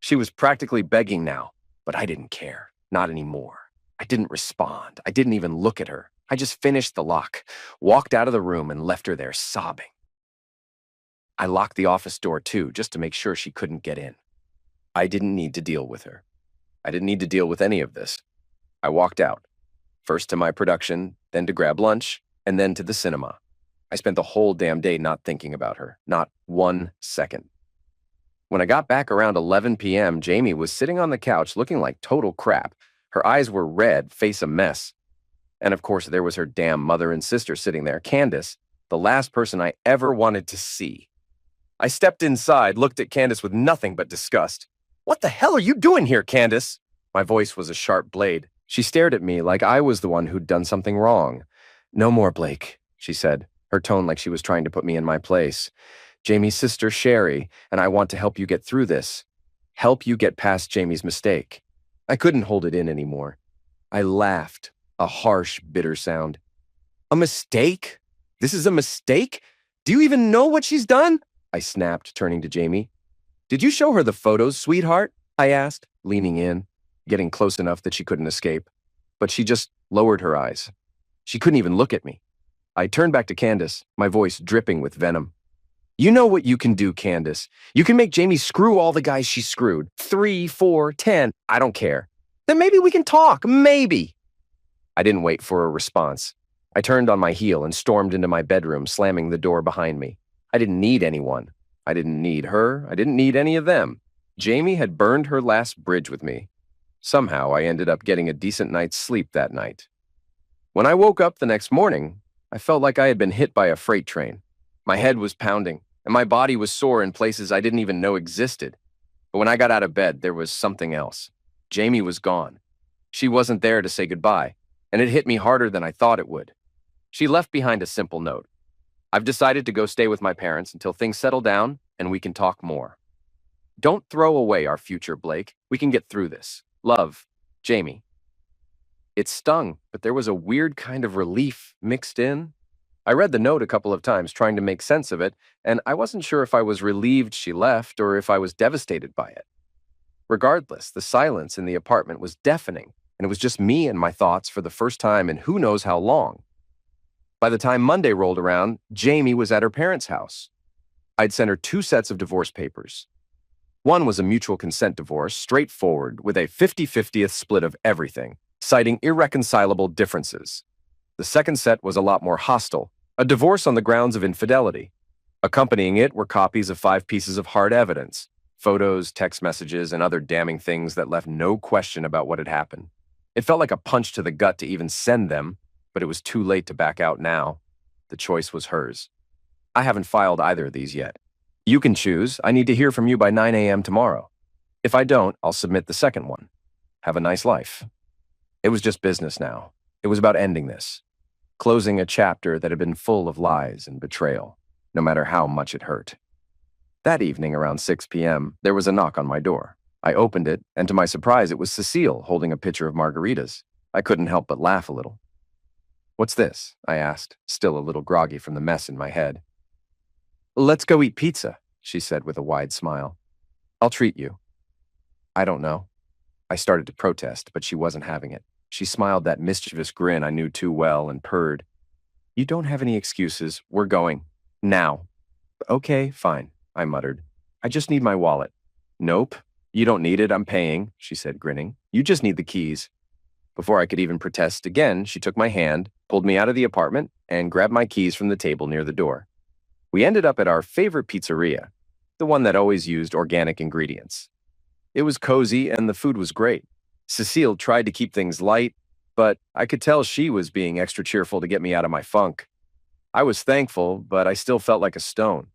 She was practically begging now, but I didn't care. Not anymore. I didn't respond. I didn't even look at her. I just finished the lock, walked out of the room, and left her there sobbing. I locked the office door too, just to make sure she couldn't get in. I didn't need to deal with her. I didn't need to deal with any of this. I walked out, first to my production, then to grab lunch, and then to the cinema. I spent the whole damn day not thinking about her, not 1 second. When I got back around 11 p.m., Jamie was sitting on the couch looking like total crap. Her eyes were red, face a mess. And of course, there was her damn mother and sister sitting there, Candace, the last person I ever wanted to see. I stepped inside, looked at Candace with nothing but disgust. "What the hell are you doing here, Candace?" My voice was a sharp blade. She stared at me like I was the one who'd done something wrong. "No more, Blake," she said, her tone like she was trying to put me in my place. "Jamie's sister, Sherry, and I want to help you get through this. Help you get past Jamie's mistake." I couldn't hold it in anymore. I laughed, a harsh, bitter sound. "A mistake? This is a mistake? Do you even know what she's done?" I snapped, turning to Jamie. "Did you show her the photos, sweetheart?" I asked, leaning in, getting close enough that she couldn't escape. But she just lowered her eyes. She couldn't even look at me. I turned back to Candace, my voice dripping with venom. "You know what you can do, Candace. You can make Jamie screw all the guys she screwed. 3, 4, 10, I don't care. Then maybe we can talk, maybe." I didn't wait for a response. I turned on my heel and stormed into my bedroom, slamming the door behind me. I didn't need anyone. I didn't need her. I didn't need any of them. Jamie had burned her last bridge with me. Somehow, I ended up getting a decent night's sleep that night. When I woke up the next morning, I felt like I had been hit by a freight train. My head was pounding, and my body was sore in places I didn't even know existed. But when I got out of bed, there was something else. Jamie was gone. She wasn't there to say goodbye, and it hit me harder than I thought it would. She left behind a simple note. "I've decided to go stay with my parents until things settle down and we can talk more. Don't throw away our future, Blake. We can get through this. Love, Jamie." It stung, but there was a weird kind of relief mixed in. I read the note a couple of times trying to make sense of it, and I wasn't sure if I was relieved she left or if I was devastated by it. Regardless, the silence in the apartment was deafening, and it was just me and my thoughts for the first time in who knows how long. By the time Monday rolled around, Jamie was at her parents' house. I'd sent her 2 sets of divorce papers. One was a mutual consent divorce, straightforward, with a 50-50th split of everything, citing irreconcilable differences. The second set was a lot more hostile, a divorce on the grounds of infidelity. Accompanying it were copies of 5 pieces of hard evidence, photos, text messages, and other damning things that left no question about what had happened. It felt like a punch to the gut to even send them, but it was too late to back out now. The choice was hers. I haven't filed either of these yet. You can choose. I need to hear from you by 9 a.m. tomorrow. If I don't, I'll submit the second one. Have a nice life. It was just business now. It was about ending this, closing a chapter that had been full of lies and betrayal, no matter how much it hurt. That evening, around 6 p.m., there was a knock on my door. I opened it, and to my surprise, it was Cecile holding a pitcher of margaritas. I couldn't help but laugh a little. "What's this?" I asked, still a little groggy from the mess in my head. "Let's go eat pizza," she said with a wide smile. "I'll treat you." "I don't know." I started to protest, but she wasn't having it. She smiled that mischievous grin I knew too well and purred. "You don't have any excuses. We're going. Now." "Okay, fine," I muttered. "I just need my wallet." "Nope. You don't need it. I'm paying," she said, grinning. "You just need the keys." Before I could even protest again, she took my hand, pulled me out of the apartment, and grabbed my keys from the table near the door. We ended up at our favorite pizzeria, the one that always used organic ingredients. It was cozy and the food was great. Cecile tried to keep things light, but I could tell she was being extra cheerful to get me out of my funk. I was thankful, but I still felt like a stone.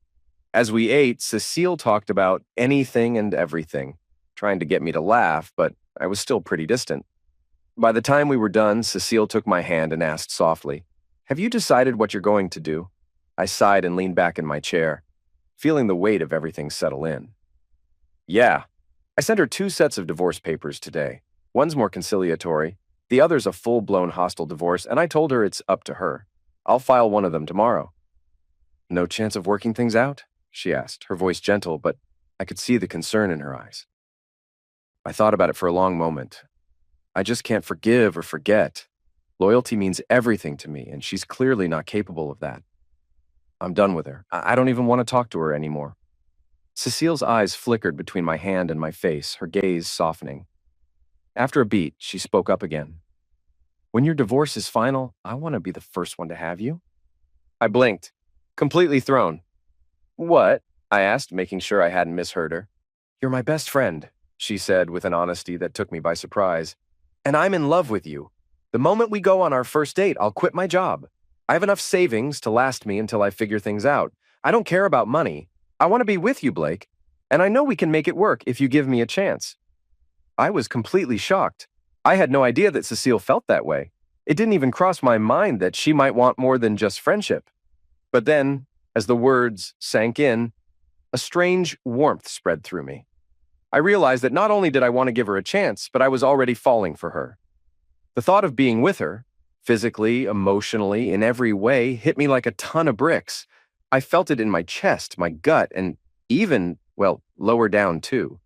As we ate, Cecile talked about anything and everything, trying to get me to laugh, but I was still pretty distant. By the time we were done, Cecile took my hand and asked softly, "Have you decided what you're going to do?" I sighed and leaned back in my chair, feeling the weight of everything settle in. "Yeah." I sent her 2 sets of divorce papers today. One's more conciliatory, the other's a full-blown hostile divorce, and I told her it's up to her. I'll file one of them tomorrow. "No chance of working things out?" she asked, her voice gentle, but I could see the concern in her eyes. I thought about it for a long moment. I just can't forgive or forget. Loyalty means everything to me, and she's clearly not capable of that. I'm done with her. I don't even want to talk to her anymore. Cecile's eyes flickered between my hand and my face, her gaze softening. After a beat, she spoke up again. "When your divorce is final, I want to be the first one to have you." I blinked, completely thrown. "What?" I asked, making sure I hadn't misheard her. You're my best friend, she said with an honesty that took me by surprise. And I'm in love with you. The moment we go on our first date, I'll quit my job. I have enough savings to last me until I figure things out. I don't care about money. I want to be with you, Blake. And I know we can make it work if you give me a chance. I was completely shocked. I had no idea that Cecile felt that way. It didn't even cross my mind that she might want more than just friendship. But then, as the words sank in, a strange warmth spread through me. I realized that not only did I want to give her a chance, but I was already falling for her. The thought of being with her, physically, emotionally, in every way, hit me like a ton of bricks. I felt it in my chest, my gut, and even, well, lower down too.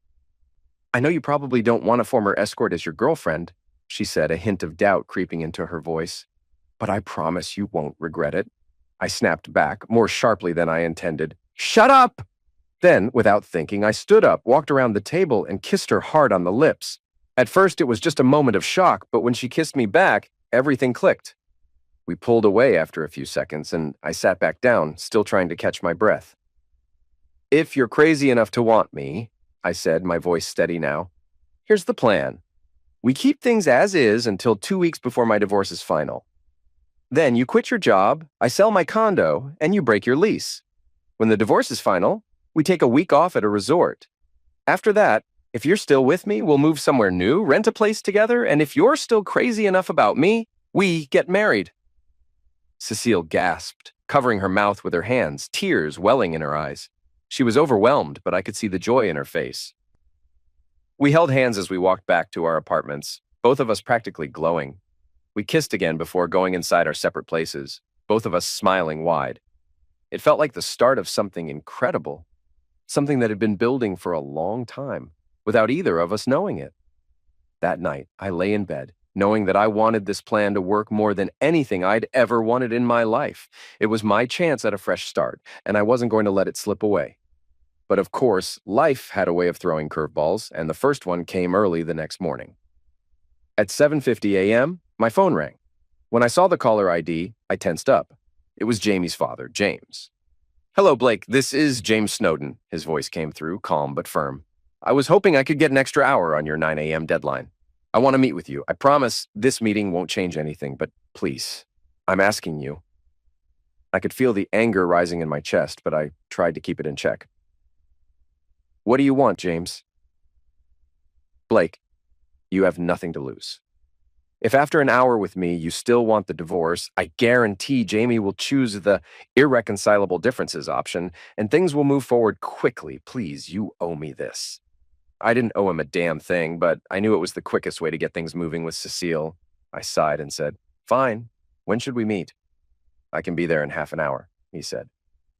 I know you probably don't want a former escort as your girlfriend, she said, a hint of doubt creeping into her voice. But I promise you won't regret it. I snapped back, more sharply than I intended. Shut up! Then, without thinking, I stood up, walked around the table, and kissed her hard on the lips. At first, it was just a moment of shock, but when she kissed me back, everything clicked. We pulled away after a few seconds, and I sat back down, still trying to catch my breath. If you're crazy enough to want me, I said, my voice steady now, here's the plan. We keep things as is until 2 weeks before my divorce is final. Then you quit your job, I sell my condo, and you break your lease. When the divorce is final, we take a week off at a resort. After that, if you're still with me, we'll move somewhere new, rent a place together, and if you're still crazy enough about me, we get married. Cecile gasped, covering her mouth with her hands, tears welling in her eyes. She was overwhelmed, but I could see the joy in her face. We held hands as we walked back to our apartments, both of us practically glowing. We kissed again before going inside our separate places, both of us smiling wide. It felt like the start of something incredible, something that had been building for a long time, without either of us knowing it. That night, I lay in bed, knowing that I wanted this plan to work more than anything I'd ever wanted in my life. It was my chance at a fresh start, and I wasn't going to let it slip away. But of course, life had a way of throwing curveballs, and the first one came early the next morning. At 7:50 a.m., my phone rang. When I saw the caller ID, I tensed up. It was Jamie's father, James. Hello, Blake. This is James Snowden. His voice came through, calm but firm. I was hoping I could get an extra hour on your 9 a.m. deadline. I want to meet with you. I promise this meeting won't change anything, but please, I'm asking you. I could feel the anger rising in my chest, but I tried to keep it in check. What do you want, James? Blake, you have nothing to lose. If after an hour with me you still want the divorce, I guarantee Jamie will choose the irreconcilable differences option, and things will move forward quickly. Please, you owe me this. I didn't owe him a damn thing, but I knew it was the quickest way to get things moving with Cecile. I sighed and said, Fine. When should we meet? I can be there in half an hour, he said.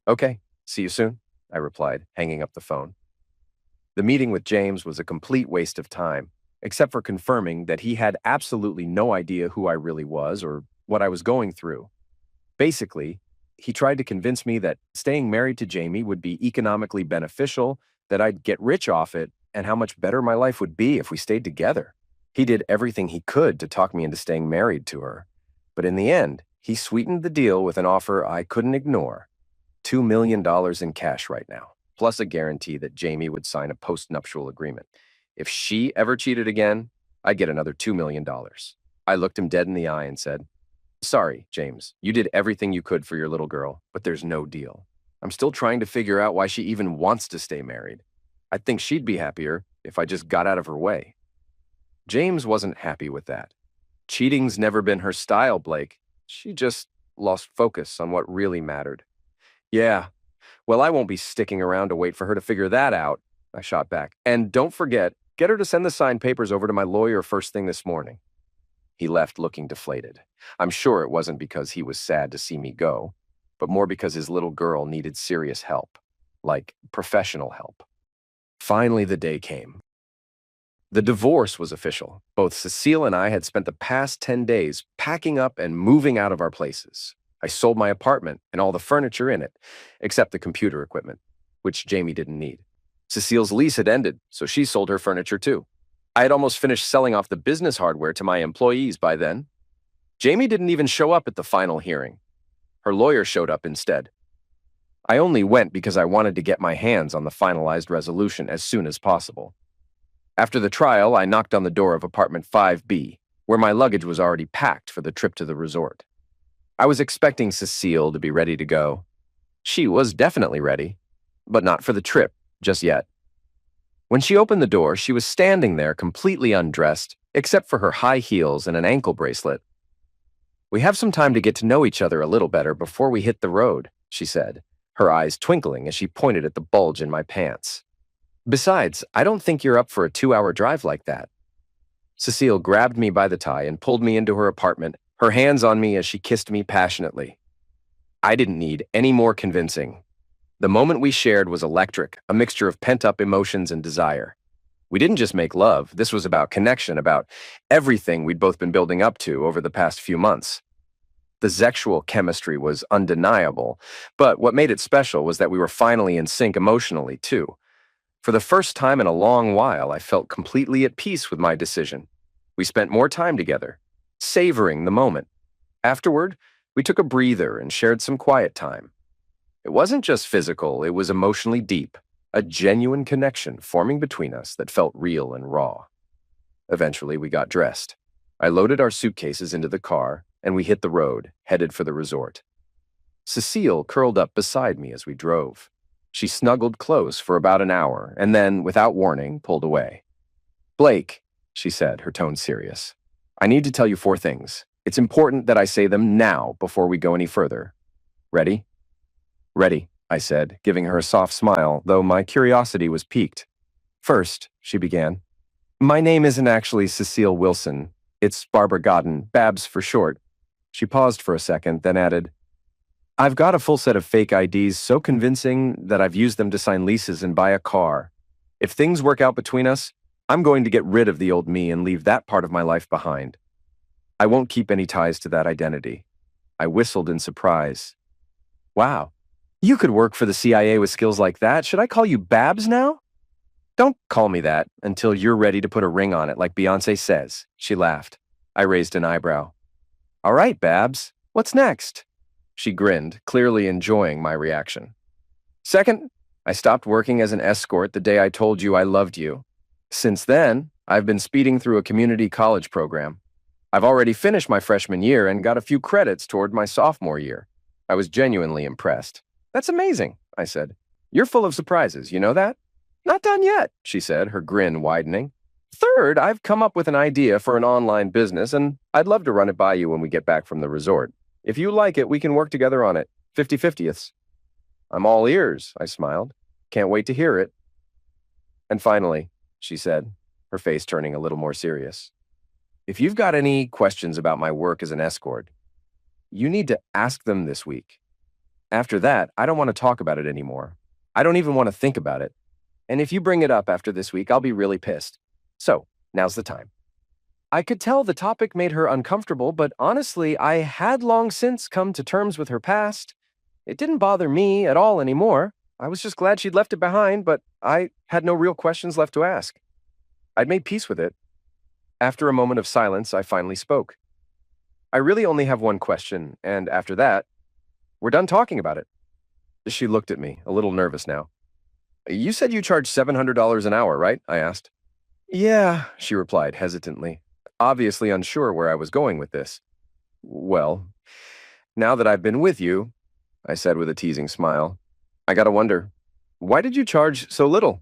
Okay, see you soon, I replied, hanging up the phone. The meeting with James was a complete waste of time, except for confirming that he had absolutely no idea who I really was or what I was going through. Basically, he tried to convince me that staying married to Jamie would be economically beneficial, that I'd get rich off it, and how much better my life would be if we stayed together. He did everything he could to talk me into staying married to her. But in the end, he sweetened the deal with an offer I couldn't ignore. $2 million in cash right now, plus a guarantee that Jamie would sign a post-nuptial agreement. If she ever cheated again, I'd get another $2 million. I looked him dead in the eye and said, Sorry, James, you did everything you could for your little girl, but there's no deal. I'm still trying to figure out why she even wants to stay married. I think she'd be happier if I just got out of her way. James wasn't happy with that. Cheating's never been her style, Blake. She just lost focus on what really mattered. Yeah, well, I won't be sticking around to wait for her to figure that out, I shot back. And don't forget, get her to send the signed papers over to my lawyer first thing this morning. He left looking deflated. I'm sure it wasn't because he was sad to see me go, but more because his little girl needed serious help, like professional help. Finally, the day came. The divorce was official. Both Cecile and I had spent the past 10 days packing up and moving out of our places. I sold my apartment and all the furniture in it, except the computer equipment, which Jamie didn't need. Cecile's lease had ended, so she sold her furniture too. I had almost finished selling off the business hardware to my employees by then. Jamie didn't even show up at the final hearing. Her lawyer showed up instead. I only went because I wanted to get my hands on the finalized resolution as soon as possible. After the trial, I knocked on the door of apartment 5B, where my luggage was already packed for the trip to the resort. I was expecting Cecile to be ready to go. She was definitely ready, but not for the trip just yet. When she opened the door, she was standing there completely undressed, except for her high heels and an ankle bracelet. "We have some time to get to know each other a little better before we hit the road," she said, her eyes twinkling as she pointed at the bulge in my pants. "Besides, I don't think you're up for a 2-hour drive like that." Cecile grabbed me by the tie and pulled me into her apartment, her hands on me as she kissed me passionately. I didn't need any more convincing. The moment we shared was electric, a mixture of pent-up emotions and desire. We didn't just make love, this was about connection, about everything we'd both been building up to over the past few months. The sexual chemistry was undeniable, but what made it special was that we were finally in sync emotionally, too. For the first time in a long while, I felt completely at peace with my decision. We spent more time together, savoring the moment. Afterward, we took a breather and shared some quiet time. It wasn't just physical, it was emotionally deep, a genuine connection forming between us that felt real and raw. Eventually, we got dressed. I loaded our suitcases into the car, and we hit the road, headed for the resort. Cecile curled up beside me as we drove. She snuggled close for about an hour, and then, without warning, pulled away. "Blake," she said, her tone serious, "I need to tell you 4 things. It's important that I say them now before we go any further. Ready?" "Ready," I said, giving her a soft smile, though my curiosity was piqued. "First," she began, "my name isn't actually Cecile Wilson. It's Barbara Godden, Babs for short." She paused for a second, then added, "I've got a full set of fake IDs so convincing that I've used them to sign leases and buy a car. If things work out between us, I'm going to get rid of the old me and leave that part of my life behind. I won't keep any ties to that identity." I whistled in surprise. "Wow, you could work for the CIA with skills like that. Should I call you Babs now?" "Don't call me that until you're ready to put a ring on it like Beyoncé says," she laughed. I raised an eyebrow. "All right, Babs, what's next?" She grinned, clearly enjoying my reaction. "Second, I stopped working as an escort the day I told you I loved you. Since then, I've been speeding through a community college program. I've already finished my freshman year and got a few credits toward my sophomore year." I was genuinely impressed. "That's amazing," I said. "You're full of surprises, you know that?" "Not done yet," she said, her grin widening. "Third, I've come up with an idea for an online business, and I'd love to run it by you when we get back from the resort. If you like it, we can work together on it. 50-50ths. "I'm all ears," I smiled. "Can't wait to hear it." "And finally," she said, her face turning a little more serious, "if you've got any questions about my work as an escort, you need to ask them this week. After that, I don't want to talk about it anymore. I don't even want to think about it. And if you bring it up after this week, I'll be really pissed. So, now's the time." I could tell the topic made her uncomfortable, but honestly, I had long since come to terms with her past. It didn't bother me at all anymore. I was just glad she'd left it behind, but I had no real questions left to ask. I'd made peace with it. After a moment of silence, I finally spoke. "I really only have one question, and after that, we're done talking about it." She looked at me, a little nervous now. "You said you charge $700 an hour, right?" I asked. "Yeah," she replied hesitantly, obviously unsure where I was going with this. "Well, now that I've been with you," I said with a teasing smile, "I gotta wonder, why did you charge so little?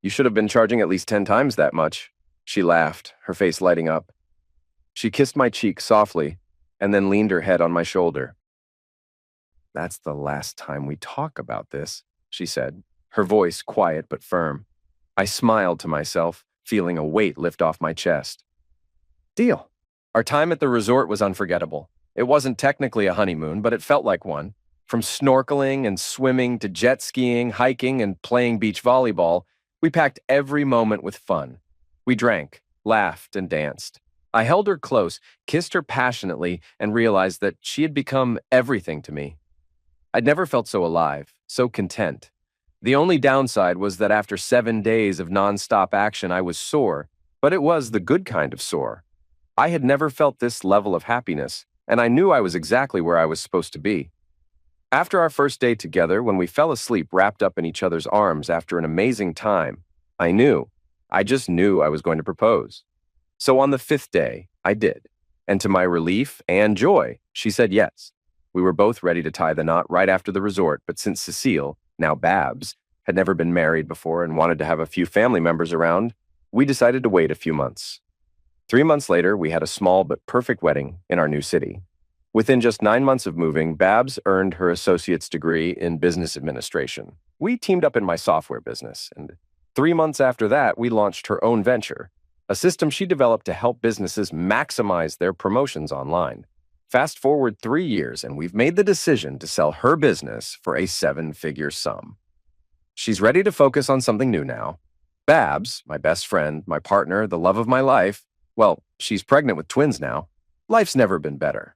You should have been charging at least 10 times that much." She laughed, her face lighting up. She kissed my cheek softly and then leaned her head on my shoulder. "That's the last time we talk about this," she said, her voice quiet but firm. I smiled to myself, feeling a weight lift off my chest. Deal. Our time at the resort was unforgettable. It wasn't technically a honeymoon, but it felt like one. From snorkeling and swimming to jet skiing, hiking, and playing beach volleyball, we packed every moment with fun. We drank, laughed, and danced. I held her close, kissed her passionately, and realized that she had become everything to me. I'd never felt so alive, so content. The only downside was that after 7 days of nonstop action, I was sore, but it was the good kind of sore. I had never felt this level of happiness, and I knew I was exactly where I was supposed to be. After our first day together, when we fell asleep wrapped up in each other's arms after an amazing time, I just knew I was going to propose. So on the fifth day, I did. And to my relief and joy, she said yes. We were both ready to tie the knot right after the resort, but since Cecile, now Babs, had never been married before and wanted to have a few family members around, we decided to wait a few months. 3 months later, we had a small but perfect wedding in our new city. Within just 9 months of moving, Babs earned her associate's degree in business administration. We teamed up in my software business, and 3 months after that, we launched her own venture, a system she developed to help businesses maximize their promotions online. Fast forward 3 years, and we've made the decision to sell her business for a seven-figure sum. She's ready to focus on something new now. Babs, my best friend, my partner, the love of my life, well, she's pregnant with twins now. Life's never been better.